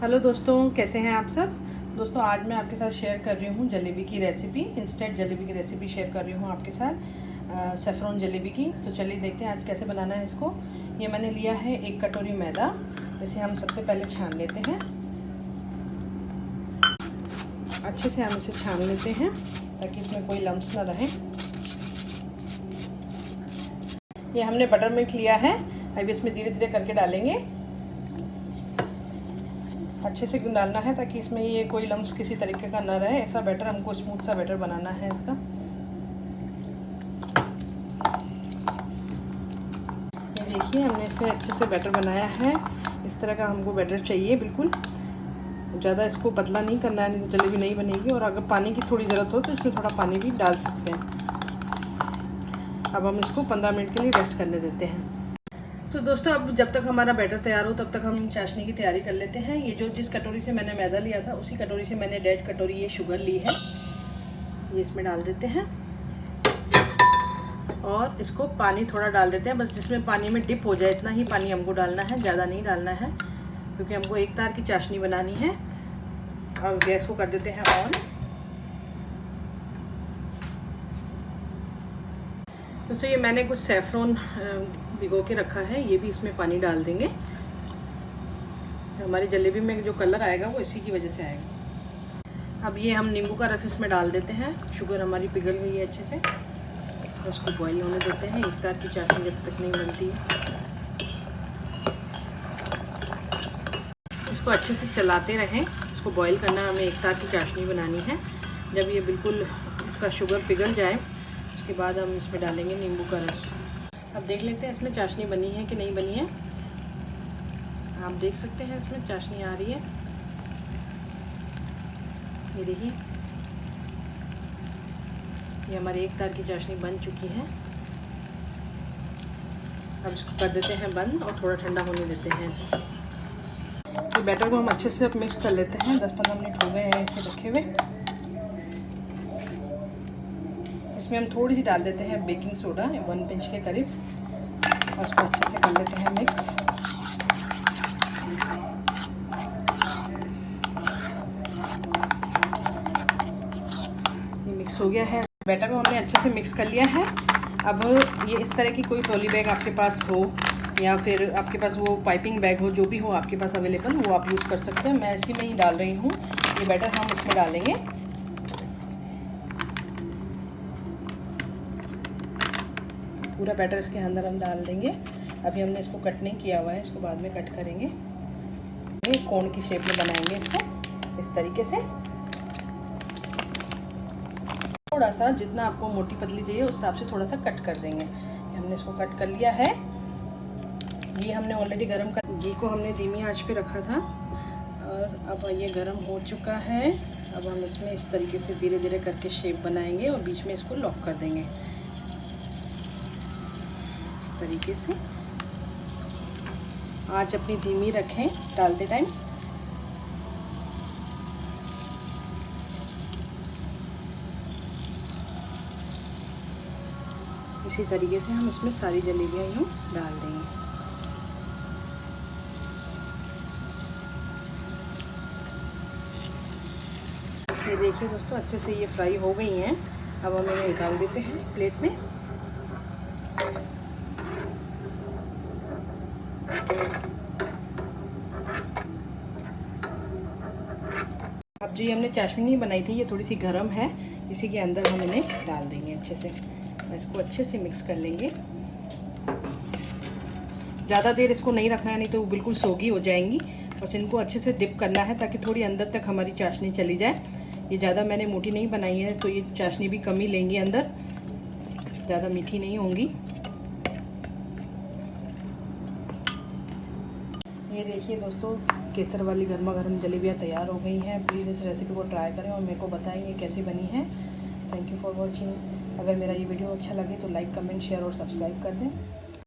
Hello दोस्तों, कैसे हैं आप सब। दोस्तों आज मैं आपके साथ शेयर कर रही हूँ जलेबी की रेसिपी, इंस्टेंट जलेबी की रेसिपी शेयर कर रही हूँ आपके साथ, सेफ्रॉन जलेबी की। तो चलिए देखते हैं आज कैसे बनाना है इसको। ये मैंने लिया है 1 कटोरी मैदा। इसे हम सबसे पहले छान लेते हैं, अच्छे से हम इसे छान लेते हैं ताकि इसमें कोई लम्स ना रहे। ये हमने बटर मिल्क लिया है, अभी इसमें धीरे धीरे करके डालेंगे। अच्छे से डालना है ताकि इसमें ये कोई लम्स किसी तरीके का ना रहे। ऐसा बैटर हमको स्मूथ सा बैटर बनाना है इसका। ये देखिए हमने इसे अच्छे से बैटर बनाया है। इस तरह का हमको बैटर चाहिए, बिल्कुल ज़्यादा इसको पतला नहीं करना है, नहीं तो जलेबी नहीं बनेगी। और अगर पानी की थोड़ी ज़रूरत हो तो इसमें थोड़ा पानी भी डाल सकते हैं। अब हम इसको 15 मिनट के लिए रेस्ट करने देते हैं। तो दोस्तों अब जब तक हमारा बैटर तैयार हो तब तक हम चाशनी की तैयारी कर लेते हैं। ये जो जिस कटोरी से मैंने मैदा लिया था उसी कटोरी से मैंने 1.5 कटोरी ये शुगर ली है। ये इसमें डाल देते हैं और इसको पानी थोड़ा डाल देते हैं, बस जिसमें पानी में डिप हो जाए इतना ही पानी हमको डालना है, ज़्यादा नहीं डालना है क्योंकि हमको एक तार की चाशनी बनानी है। और गैस को कर देते हैं ऑन। दोस्तों ये मैंने कुछ सेफ्रॉन भिगो के रखा है, ये भी इसमें पानी डाल देंगे। हमारी जलेबी में जो कलर आएगा वो इसी की वजह से आएगा। अब ये हम नींबू का रस इसमें डाल देते हैं। शुगर हमारी पिघल गई है अच्छे से, तो उसको बॉईल होने देते हैं। एक तार की चाशनी जब तक नहीं बनती है इसको अच्छे से चलाते रहें। इसको बॉईल करना है, हमें एक तार की चाशनी बनानी है। जब ये बिल्कुल इसका शुगर पिघल जाए उसके बाद हम इसमें डालेंगे नींबू का रस। अब देख लेते हैं इसमें चाशनी बनी है कि नहीं बनी है। आप देख सकते हैं इसमें चाशनी आ रही है, ये देखिए ये हमारी एक तार की चाशनी बन चुकी है। अब इसको कर देते हैं बंद और थोड़ा ठंडा होने देते हैं। तो बैटर को हम अच्छे से अब मिक्स कर लेते हैं। 10-15 मिनट हो गए हैं इसे रखे हुए। इसमें हम थोड़ी सी डाल देते हैं बेकिंग सोडा, 1 पिंच के करीब, और उसको अच्छे से कर लेते हैं मिक्स। ये मिक्स हो गया है। बैटर को हमने अच्छे से मिक्स कर लिया है। अब ये इस तरह की कोई पॉली बैग आपके पास हो या फिर आपके पास वो पाइपिंग बैग हो, जो भी हो आपके पास अवेलेबल, वो आप यूज़ कर सकते हैं। मैं इसी में ही डाल रही हूँ। ये बैटर हम इसमें डालेंगे। पूरा बैटर इसके अंदर हम डाल देंगे। अभी हमने इसको कट नहीं किया हुआ है, इसको बाद में कट करेंगे। ये कोन की शेप में बनाएंगे इसको इस तरीके से। थोड़ा सा जितना आपको मोटी पतली चाहिए उस हिसाब से थोड़ा सा कट कर देंगे। हमने इसको कट कर लिया है। ये हमने ऑलरेडी गरम कर, घी को हमने धीमी आंच पे रखा था और अब ये गरम हो चुका है। अब हम इसमें इस तरीके से धीरे धीरे करके शेप बनाएंगे और बीच में इसको लॉक कर देंगे तरीके से। आंच अपनी धीमी रखें डालते टाइम। इसी तरीके से हम इसमें सारी जलेबियां यूँ डाल देंगे। ये देखिए दोस्तों अच्छे से ये फ्राई हो गई हैं। अब हम इन्हें निकाल देते हैं प्लेट में। अब जो ये हमने चाशनी बनाई थी ये थोड़ी सी गर्म है, इसी के अंदर हम इन्हें डाल देंगे अच्छे से। इसको अच्छे से मिक्स कर लेंगे। ज़्यादा देर इसको नहीं रखना है, नहीं तो वो बिल्कुल सोगी हो जाएंगी। बस इनको अच्छे से डिप करना है ताकि थोड़ी अंदर तक हमारी चाशनी चली जाए। ये ज़्यादा मैंने मोटी नहीं बनाई है तो ये चाशनी भी कम ही लेंगी अंदर, ज़्यादा मीठी नहीं होंगी। ये देखिए दोस्तों केसर वाली गर्मा गर्म जलेबियाँ तैयार हो गई हैं। प्लीज़ इस रेसिपी को ट्राई करें और मेरे को बताएं ये कैसी बनी है। Thank you for watching. अगर मेरा ये वीडियो अच्छा लगे तो लाइक, कमेंट, शेयर और सब्सक्राइब कर दें।